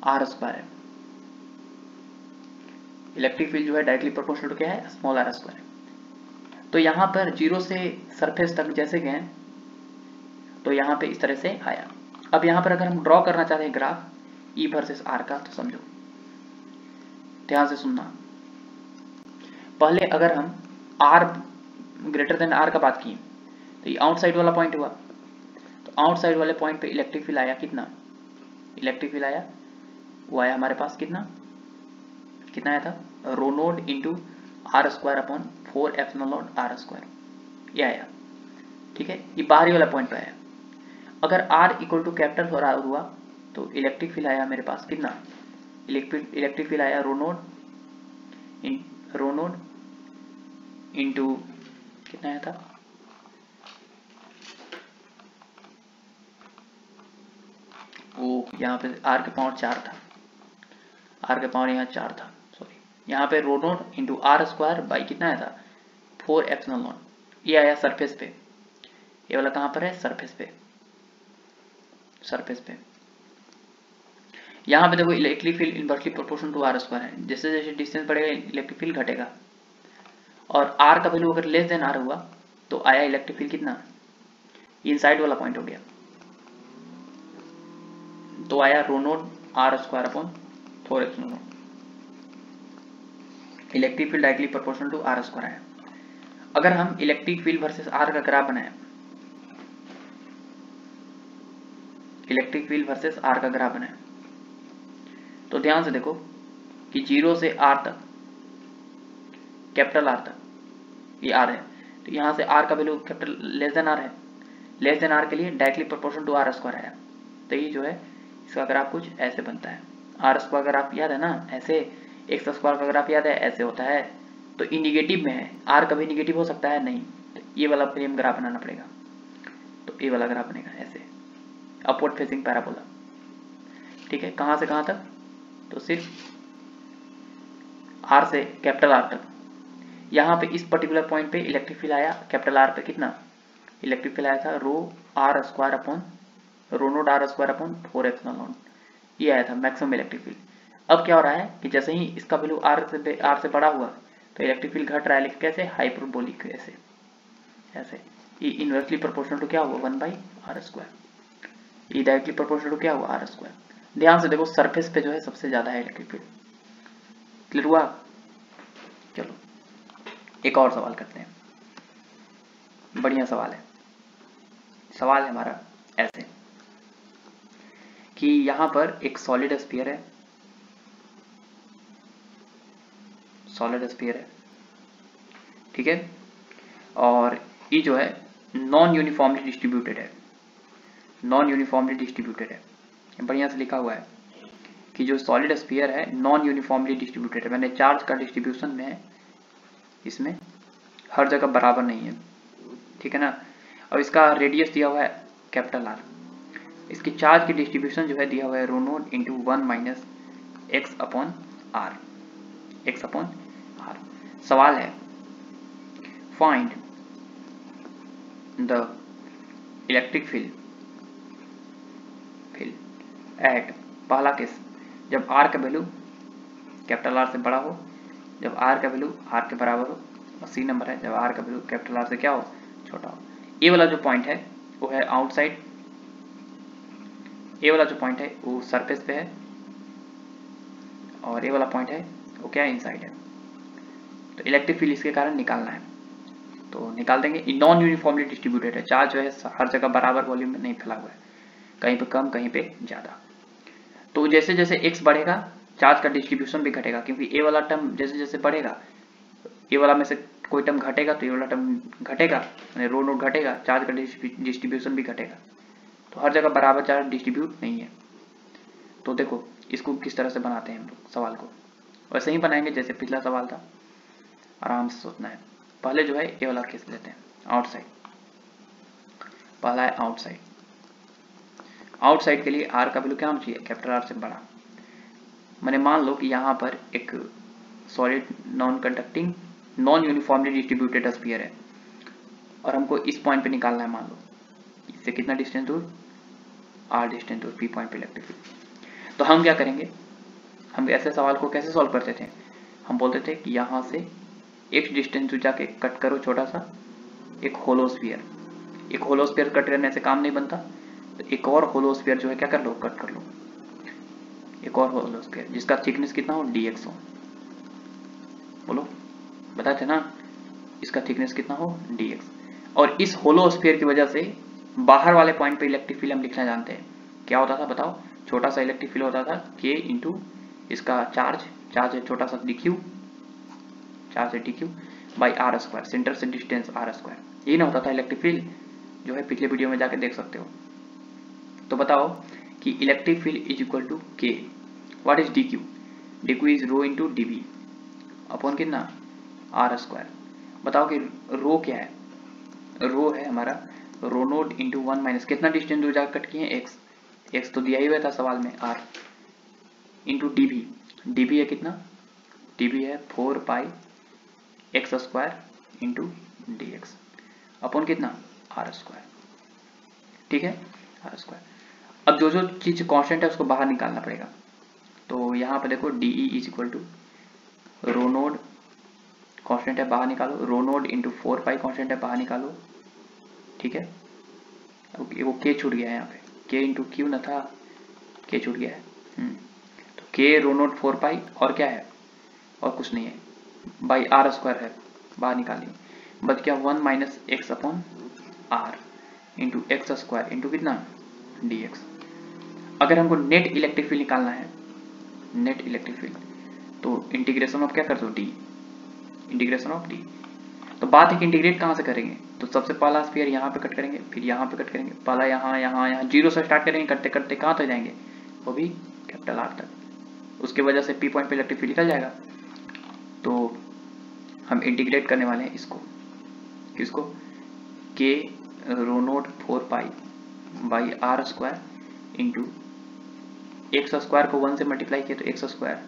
आर स्क्वायर है। इलेक्ट्रिक फील्ड जो है डायरेक्टली प्रोपोर्शनल टू क्या है, स्मॉल आर स्क्वायर। तो यहाँ पर 0 से सरफेस तक जैसे गए तो यहाँ पे इस तरह से आया। अब यहाँ पर अगर हम ड्रॉ करना चाहते हैं ग्राफ ई वर्सेस आर का, तो समझो ध्यान से सुनना। पहले अगर हम आर ग्रेटर देन आर का बात की तो ये आउटसाइड वाला पॉइंट हुआ, तो आउटसाइड वाले पॉइंट पे इलेक्ट्रिक फील्ड आया कितना, इलेक्ट्रिक फील्ड आया वो आया हमारे पास कितना, कितना आया था, rho naught into r square upon 4 epsilon naught are square, ये आया। ठीक है, ये बाहरी वाला पॉइंट पे आया। अगर आर इक्वल टू कैपिटल और आर हुआ तो इलेक्ट्रिक फील्ड आया मेरे पास कितना, इलेक्ट्रिक फील्ड आया रो नोट इंटू कितना आया था, वो यहाँ पे आर के पावर 4 था, आर के पावर यहाँ 4 था, सॉरी यहाँ पे rho naught into r square by कितना आया था 4 एप्सिलॉन नॉट, ये आया सरफेस पे, ये वाला कहाँ पर है, सरफेस पे, सरफेस पे। यहाँ पे देखो electric field inversely proportional to are square है, जैसे जैसे डिस्टेंस बढ़ेगा इलेक्ट्रिक फील्ड घटेगा, और आर का वैल्यू अगर लेस देन आर हुआ तो आया इलेक्ट्रिक फील्ड कितना, इनसाइड वाला पॉइंट हो गया, तो आया rho naught r square upon 4 electric field directly proportional to are square आया। अगर हम इलेक्ट्रिक फील्ड वर्सेस आर का ग्राफ बनाए, इलेक्ट्रिक फील्ड वर्सेस आर का ग्राफ बनाए, तो ध्यान से देखो कि 0 से आर तक, कैपिटल आर तक ये आर है, तो यहाँ से आर का value capital less than R है, लेस देन आर के लिए directly proportional to are square आया। तो ये जो है इसका ग्राफ कुछ ऐसे बनता है। आर स्क्वायर का ग्राफ याद है ना, ऐसे, एक्स स्क्वायर का ग्राफ याद है, ऐसे होता है। तो ये निगेटिव में है, आर कभी निगेटिव हो सकता है नहीं, तो ये वाला फ्रेम ग्राफ बनाना पड़ेगा। तो ये वाला ग्राफ बनेगा ऐसे, अपवर्ड फेसिंग पैराबोला। ठीक है, कहाँ से कहाँ तक, तो सिर्फ आर से कैपिटल आर तक। यहाँ पे इस पर्टिकुलर पॉइंट पे इलेक्ट्रिक फील्ड आया कैपिटल आर पे कितना, इलेक्ट्रिक फील्ड आया था rho r square upon rho naught r square upon 4 ये आया था मैक्सिमम इलेक्ट्रिक फील्ड। अब क्या हो रहा है कि जैसे ही इसका वैल्यू आर से बड़ा हुआ तो इलेक्ट्रिक फील्ड घट रहा है, लेकिन कैसे, हाइपरबोलिक ऐसे ऐसे। ये इनवर्सली प्रोपोर्शनल टू क्या हुआ 1/r स्क्वायर, ये डायरेक्टली प्रोपोर्शनल टू क्या हुआ आर स्क्वायर। ध्यान से देखो सरफेस पे जो है सबसे ज्यादा है इलेक्ट्रिक फील्ड। क्लियर हुआ? चलो एक और सवाल करते हैं, बढ़िया सवाल है। सवाल है हमारा ऐसे कि यहां पर एक सॉलिड स्फीयर है, सॉलिड स्फीयर है, ठीक है, और ये जो है नॉन यूनिफॉर्मली डिस्ट्रीब्यूटेड है, नॉन यूनिफॉर्मली डिस्ट्रीब्यूटेड है। बढ़िया से लिखा हुआ है कि जो सॉलिड स्फीयर है नॉन यूनिफॉर्मली डिस्ट्रीब्यूटेड है, मैंने चार्ज का डिस्ट्रीब्यूशन में है, इसमें हर जगह बराबर नहीं है, ठीक है ना। और इसका रेडियस दिया हुआ है कैपिटल आर, इसकी चार्ज की डिस्ट्रीब्यूशन जो है दिया हुआ है rho naught into 1 minus x upon r, x upon r. सवाल है find the electric field at, पहला केस जब आर का वैल्यू कैपिटल आर से बड़ा हो, जब आर का वैल्यू आर के बराबर हो, और सी नंबर है जब आर का वैल्यू कैपिटल आर से क्या हो, छोटा हो। ये वाला जो पॉइंट है वो है आउटसाइड, ये वाला जो पॉइंट है वो सरफेस पे है, और ये वाला पॉइंट है वो क्या है, इनसाइड है। तो इलेक्ट्रिक फील्ड इसके कारण निकालना है, तो निकाल देंगे। नॉन यूनिफॉर्मली डिस्ट्रीब्यूटेड है, चार्ज जो है हर जगह बराबर वॉल्यूम में नहीं फैला हुआ है, कहीं पे कम कहीं पे ज्यादा। तो जैसे जैसे x बढ़ेगा चार्ज का डिस्ट्रीब्यूशन भी घटेगा, क्योंकि ए वाला टर्म जैसे जैसे बढ़ेगा, ए वाला में से कोई टर्म घटेगा तो ये वाला टर्म घटेगा, रो नोट घटेगा, चार्ज का डिस्ट्रीब्यूशन भी घटेगा। तो हर जगह बराबर चार्ज डिस्ट्रीब्यूट नहीं है। तो देखो इसको किस तरह से बनाते हैं हम लोग सवाल को, वैसे ही बनाएंगे जैसे पिछला सवाल था, आराम से सोचना है। पहले जो है ये वाला केस लेते हैं, आउटसाइड, पहला है आउटसाइड। आउटसाइड के लिए आर का वैल्यू क्या होना चाहिए, कैपिटल आर से बड़ा। मैंने मान लो कि यहाँ पर एक solid non conducting non uniformly distributed sphere है, और हमको इस पॉइंट पे निकालना है, मान लो इससे कितना डिस्टेंस दूर, आर डिस्टेंस दूर, पी पॉइंट पे इलेक्ट्रिक फील्ड। तो हम क्या करेंगे, हम ऐसे सवाल को कैसे सॉल्व करते थे, हम बोलते थे कि यहाँ से एक डिस्टेंस दूर जाके कट करो छोटा सा एक होलो स्फीयर, एक होलो स्फीयर कट करने से काम नहीं बनता, तो एक और होलो स्फीयर जो है क्या कर लो, कट कर लो, एक और होलो स्फीयर जिसका थिकनेस कितना हो, dx हो। बोलो, बताते ना, इसका थिकनेस कितना हो, dx। और इस होलो स्फीयर की वजह से बाहर वाले पॉइंट पे इलेक्ट्रिक फील्ड हम लिखना जानते हैं, क्या होता था बताओ, छोटा सा इलेक्ट्रिक फील्ड होता था k इंटू इसका चार्ज, चार्ज है छोटा सा dq, चार्ज है dq by are square, centre से डिस्टेंस आर स्क्वायर, यही ना होता था इलेक्ट्रिक फील्ड, जो है पिछले वीडियो में जाके देख सकते हो। तो बताओ कि electric field is equal to k, what is dq, dq is rho into dv upon कितना, आर स्क्वायर। बताओ कि रो क्या है, रो है हमारा रो नोट इंटू 1 माइनस कितना डिस्टेंस दूर जाकर कट किए, x तो दिया ही हुआ था सवाल में, r इंटू dv, dv है कितना, dv है 4 pi x square into D x upon कितना, आर स्क्वायर, ठीक है, आर स्क्वायर। अब जो जो चीज कांस्टेंट है उसको बाहर निकालना पड़ेगा। तो यहाँ पे देखो D E is equal to rho naught constant है बाहर निकालो, rho naught into 4 pi constant है बाहर निकालो, ठीक है। वो के छूट गया है यहाँ पे, के इंटू क्यू न था, के छूट गया है। तो के रो नोड 4 पाई और क्या है, और कुछ नहीं है, बाई आर स्क्वायर है, बाहर निकालिए, बच गया 1 minus x upon are into x square into कितना डी एक्स। अगर हमको नेट इलेक्ट्रिक फील्ड निकालना है, नेट इलेक्ट्रिक फील्ड, तो इंटीग्रेशन ऑफ क्या कर दो डी, इंटीग्रेशन ऑफ डी। तो बात है कि इंटीग्रेट कहाँ से करेंगे, तो सबसे पहला स्फीयर यहाँ पे कट करेंगे, फिर यहाँ पे कट करेंगे, पहला यहाँ यहाँ यहाँ जीरो से स्टार्ट करेंगे, करते करते कहाँ तक जाएंगे, वो भी कैपिटल आर तक। उसकी वजह से पी पॉइंट पे इलेक्ट्रिक फील्ड निकल जाएगा। तो हम इंटीग्रेट करने वाले हैं इसको, किसको, k rho naught 4 pi by are square into x square को 1 से मल्टीप्लाई किया तो x square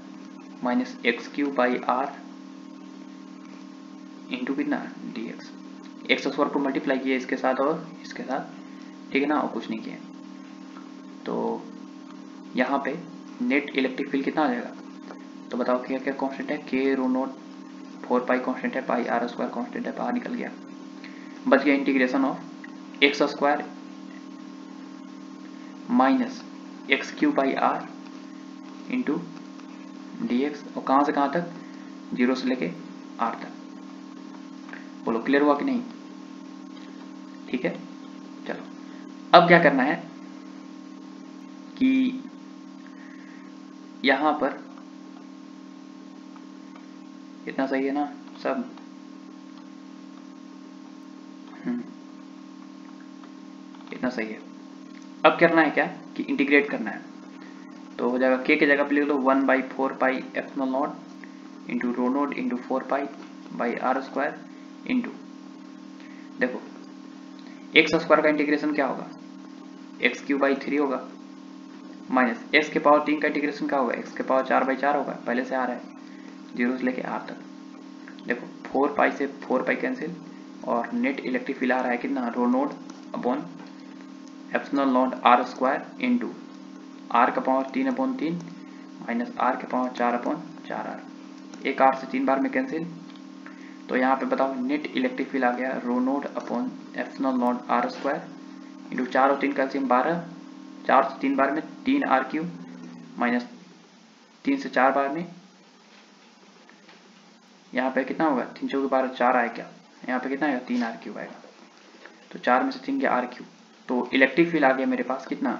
minus x cube by are into कितना डी एक्स। एक्स स्क्वायर को मल्टीप्लाई किया इसके साथ और इसके साथ, ठीक है ना, और कुछ नहीं किया। तो यहाँ पे नेट इलेक्ट्रिक फील्ड कितना आ जाएगा, तो बताओ क्या क्या कांस्टेंट है, के रो नोट 4 पाई कांस्टेंट है, पाई आर स्क्वायर कांस्टेंट है, बाहर निकल गया, बच गया integration of X square minus x cube by are into D X, और कहाँ से कहाँ तक, जीरो से लेके आर तक। बोलो क्लियर हुआ कि नहीं, ठीक है। चलो अब क्या करना है कि यहां पर इतना सही है ना सब, इतना सही है। अब करना है क्या कि इंटीग्रेट करना है, तो हो जाएगा के जगह पे लिख लो 1 by 4 pi epsilon naught into rho naught into 4 pi by are square into, देखो एक्स स्क्वायर का इंटीग्रेशन क्या होगा, एक्स क्यू बाई 3 होगा, माइनस एक्स के पावर 3 का इंटीग्रेशन क्या होगा, एक्स के पावर 4 बाई 4 होगा, पहले से आ रहा है, जीरो से लेके आर तक। देखो 4 पाई से 4 पाई कैंसिल, और नेट इलेक्ट्रिक फील्ड आ रहा है कितना, rho naught upon epsilon naught are square into r का पावर 3 अपॉन 3 माइनस आर के पावर 4 अपॉन 4 आर, एक आर से 3 बार में कैंसिल। तो यहाँ पे बताओ नेट इलेक्ट्रिक फील्ड आ गया rho naught upon epsilon naught are square into 4 और 3 कैल्सियम 12, 4 से 3 बार में 3 आर क्यू माइनस 3 से 4 बार में, यहाँ पे कितना होगा, 3 चौके 12 4 आए क्या, यहाँ पे कितना आएगा 3 आर क्यूब आएगा, तो 4 में से 3 गया आर क्यूब। तो इलेक्ट्रिक फील्ड आ गया मेरे पास कितना,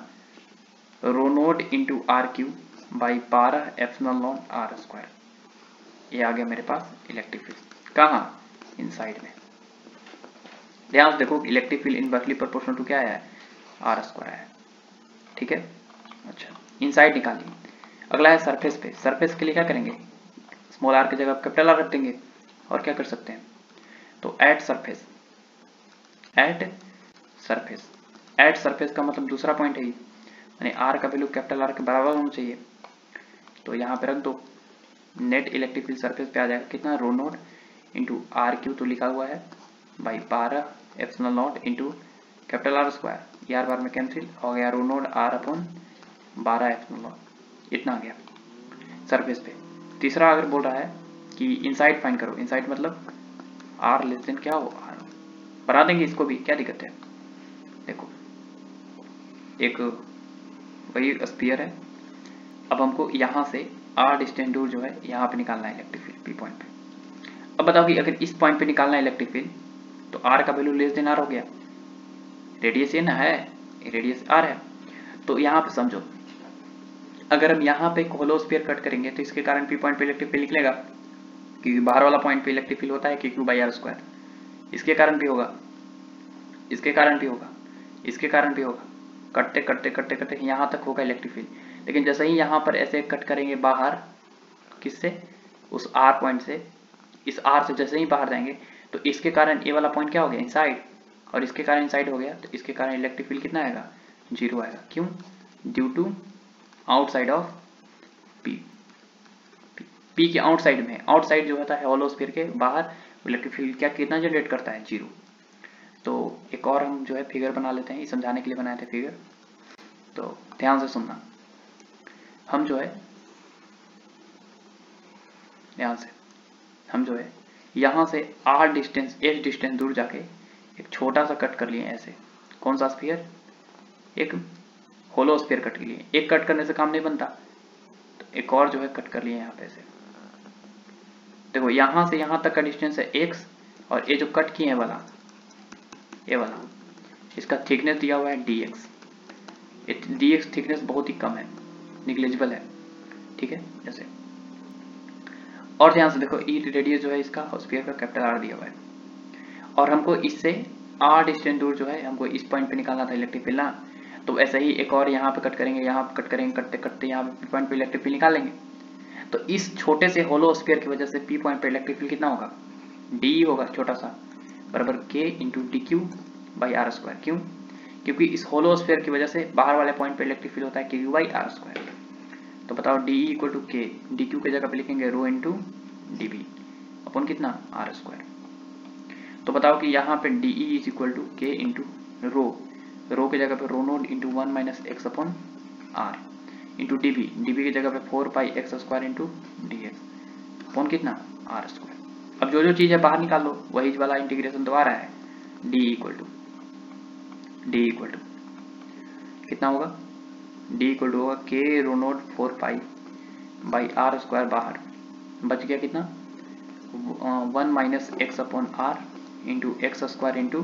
rho naught into r cube by 12 epsilon naught are square, ये आ गया मेरे पास इलेक्ट्रिक फील्ड, कहाँ, इनसाइड में। ध्यान से देखो electric field inversely proportional to क्या है, आर स्क्वायर है, ठीक है। अच्छा इनसाइड निकालिए। अगला है सरफेस पे, सरफेस के लिए क्या करेंगे, स्मॉल आर की जगह कैपिटल आर रख देंगे, और क्या कर सकते हैं, तो at surface, at surface, at surface का मतलब दूसरा पॉइंट है, यानी आर का वैल्यू कैपिटल आर के बराबर होना चाहिए। तो यहाँ पे रख दो, नेट इलेक्ट्रिक फील्ड सरफेस पे आ जाएगा कितना, rho naught into r cube तो लिखा हुआ है by 12 epsilon naught into capital r square, ये आर बार में कैंसिल हो गया, rho naught r upon 12 epsilon naught, इतना आ गया सरफेस पे। तीसरा अगर बोल रहा है कि इनसाइड फाइंड करो, इनसाइड मतलब आर लेस देन क्या हो, आर बना देंगे इसको भी, क्या दिक्कत है। देखो एक वही स्फीयर है, अब हमको यहाँ से आर डिस्टेंस दूर जो है यहाँ पे निकालना है इलेक्ट्रिक फील्ड पी पॉइंट पे। अब बताओ कि अगर इस पॉइंट पे निकालना है इलेक्ट्रिक फील्ड, तो आर का वैल्यू लेस देन आर हो गया, रेडियस ये ना है, रेडियस आर है। तो यहाँ पे समझो अगर हम यहाँ पे एक होलो स्फीयर कट करेंगे तो इसके कारण पी पॉइंट पे इलेक्ट्रिक फील्ड निकलेगा, क्योंकि बाहर वाला पॉइंट पे इलेक्ट्रिक फील्ड होता है के क्यू बाई आर स्क्वायर, इसके कारण भी होगा, इसके कारण भी होगा, इसके कारण भी होगा, कटते कटते कटते कटते यहाँ तक होगा इलेक्ट्रिक फील्ड। लेकिन जैसे ही यहाँ पर ऐसे कट करेंगे बाहर, किससे, उस आर पॉइंट से, इस आर से जैसे ही बाहर जाएंगे तो इसके कारण ये वाला पॉइंट क्या हो गया, इनसाइड, और इसके कारण इनसाइड हो गया, तो इसके कारण इलेक्ट्रिक फील्ड कितना आएगा, जीरो आएगा। क्यों, due to outside of P, P के आउटसाइड में, आउटसाइड जो होता है होलो स्फीयर के बाहर इलेक्ट्रिक फील्ड क्या कितना जनरेट करता है, जीरो। तो एक और हम जो है फिगर बना लेते हैं, ये समझाने के लिए बनाए थे फिगर, तो ध्यान से सुनना। हम जो है ध्यान से, हम जो है यहाँ से r डिस्टेंस h डिस्टेंस दूर जाके एक छोटा सा कट कर लिए ऐसे। कौन सा स्फीयर? एक होलो स्फीयर कट के लिए। एक कट करने से काम नहीं बनता, तो एक और जो है कट कर लिए यहाँ पे से। देखो यहाँ से यहाँ तक का डिस्टेंस है x, और ये जो कट किए हैं वाला, ये वाला, इसका थिकनेस दिया हुआ है dx। dx थिकनेस बहुत ही कम है, निग्लेजिबल है, ठीक है। जैसे और ध्यान से देखो ई रेडियस जो है इसका स्फीयर का कैपिटल R दिया हुआ है, और हमको इससे r डिस्टेंस दूर जो है हमको इस पॉइंट पे निकालना था इलेक्ट्रिक फील्ड ना। तो ऐसे ही एक और यहाँ पे कट करेंगे, यहाँ पे कट करेंगे, करते करते यहाँ पे पॉइंट पे इलेक्ट्रिक फील्ड निकालेंगे। तो इस छोटे से होलो स्फीयर की वजह से पी पॉइंट पे इलेक्ट्रिक फील्ड कितना होगा? डी होगा छोटा सा, बराबर K into D Q by are square. क्यों? क्योंकि इस होलो स्फीयर की वजह से बाहर वाले पॉइंट पे इलेक्ट्रिक फील्ड होता है क्यू बाई आर स्क्वायर। तो बताओ d equal to k, d q की जगह पे लिखेंगे rho into d v upon कितना आर स्क्वायर। तो बताओ कि यहाँ पे d E is equal to k into rho की जगह पे rho naught into 1 minus x upon are into d v की जगह पे 4 pi x square into D x upon कितना आर स्क्वायर। अब जो जो चीज़ है बाहर निकाल लो, वही वाला इंटीग्रेशन दोबारा है। डी इक्वल टू कितना होगा? डी इक्वल टू होगा k rho naught 4 pi by are square, बाहर बच गया कितना 1 minus x upon are into x square into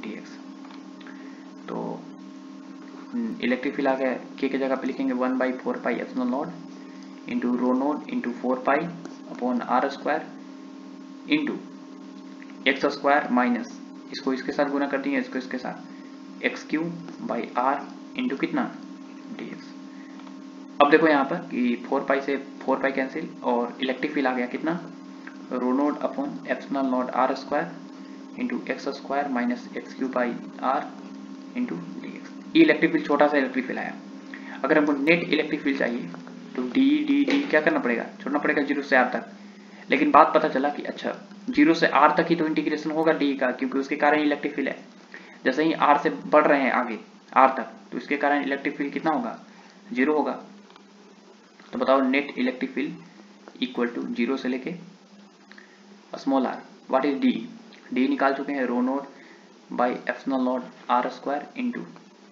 D x. तो इलेक्ट्रिक फील्ड आ गया, के की जगह पे लिखेंगे 1 by 4 pi epsilon naught into rho naught into 4 pi upon are square into x square minus इसको इसके साथ गुना कर दिए, इसको इसके साथ x cube by are into कितना डी एक्स। अब देखो यहाँ पर कि 4 पाई से 4 पाई कैंसिल, और इलेक्ट्रिक फील्ड आ गया कितना rho naught upon epsilon naught are square into x square minus x cube by are into D x. ये इलेक्ट्रिक फील्ड छोटा सा इलेक्ट्रिक फील्ड आया। अगर हमको नेट इलेक्ट्रिक फील्ड चाहिए तो डी क्या करना पड़ेगा? छोड़ना पड़ेगा 0 से r तक। लेकिन बात पता चला कि अच्छा 0 से r तक ही तो इंटीग्रेशन होगा डी का, क्योंकि उसके कारण इलेक्ट्रिक फील्ड है। जैसे ही r से बढ़ रहे हैं आगे r तक, तो इसके कारण इलेक्ट्रिक फील्ड कितना होगा? 0 होगा। तो बताओ net electric field equal to 0 से लेके small r। What is d निकाल चुके हैं, rho naught by epsilon naught are square into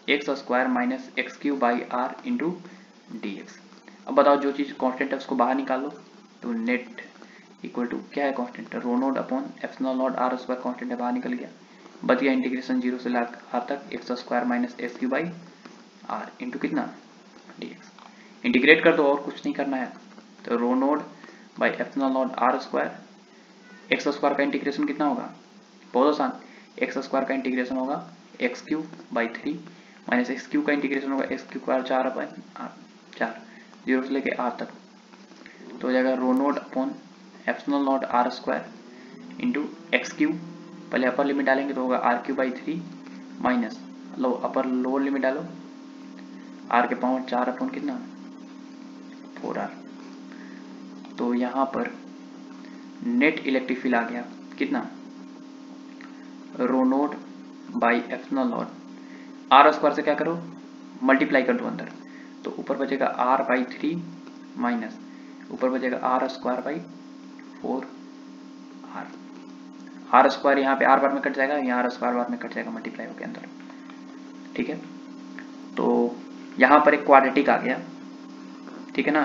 x square minus x cube by are into D x. अब बताओ जो चीज़ कांस्टेंट है उसको बाहर निकालो, तो नेट इक्वल टू क्या है constant? Rho naught upon epsilon naught are square constant है, बाहर निकल गया, बच गया इंटीग्रेशन 0 से आर तक x square minus x cube by are into कितना डी एक्स। इंटीग्रेट कर दो और कुछ नहीं करना है। तो rho naught by epsilon naught are square, x square का इंटीग्रेशन कितना होगा? बहुत आसान, एक्स स्क्वायर का इंटीग्रेशन होगा x cube by 3 minus x cube का इंटीग्रेशन होगा x cube square 4 by r, 4 0 से लेके आर तक। तो हो जाएगा rho naught upon epsilon naught are square into x q, पहले अपर लिमिट डालेंगे तो होगा आर क्यू बाई 3 माइनस लो अपर लोअर लिमिट डालो आर के पावर 4 अपॉन कितना 4r। तो यहाँ पर नेट इलेक्ट्रिक फील्ड आ गया कितना rho naught by epsilon naught are square से क्या करो मल्टीप्लाई कर दो अंदर, तो ऊपर बचेगा r बाई 3 माइनस ऊपर बचेगा r square by 4r। R square यहाँ पे आर बार में कट जाएगा, यहाँ आर स्क्वायर बार में कट जाएगा मल्टीप्लाई होकर अंदर, ठीक है। तो यहाँ पर एक क्वाड्रेटिक आ गया, ठीक है ना,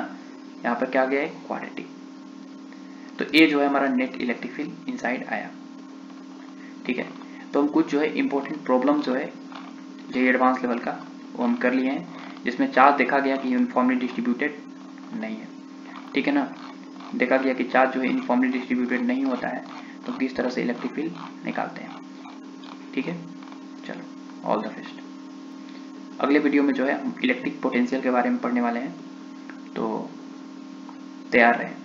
यहाँ पर क्या आ गया है क्वाड्रेटिक। तो ये जो है हमारा नेट इलेक्ट्रिक फील्ड इनसाइड आया, ठीक है। तो हम कुछ जो है इंपॉर्टेंट प्रॉब्लम जो है जे एडवांस लेवल का वो हम कर लिए हैं, जिसमें चार्ज देखा गया कि यूनिफॉर्मली डिस्ट्रीब्यूटेड नहीं है, ठीक है ना। देखा गया कि चार्ज जो है यूनिफॉर्मली डिस्ट्रीब्यूटेड नहीं होता है, तो किस तरह से इलेक्ट्रिक फील्ड निकालते हैं, ठीक है। चलो ऑल द बेस्ट। अगले वीडियो में जो है हम इलेक्ट्रिक पोटेंशियल के बारे में पढ़ने वाले हैं, तो तैयार रहें।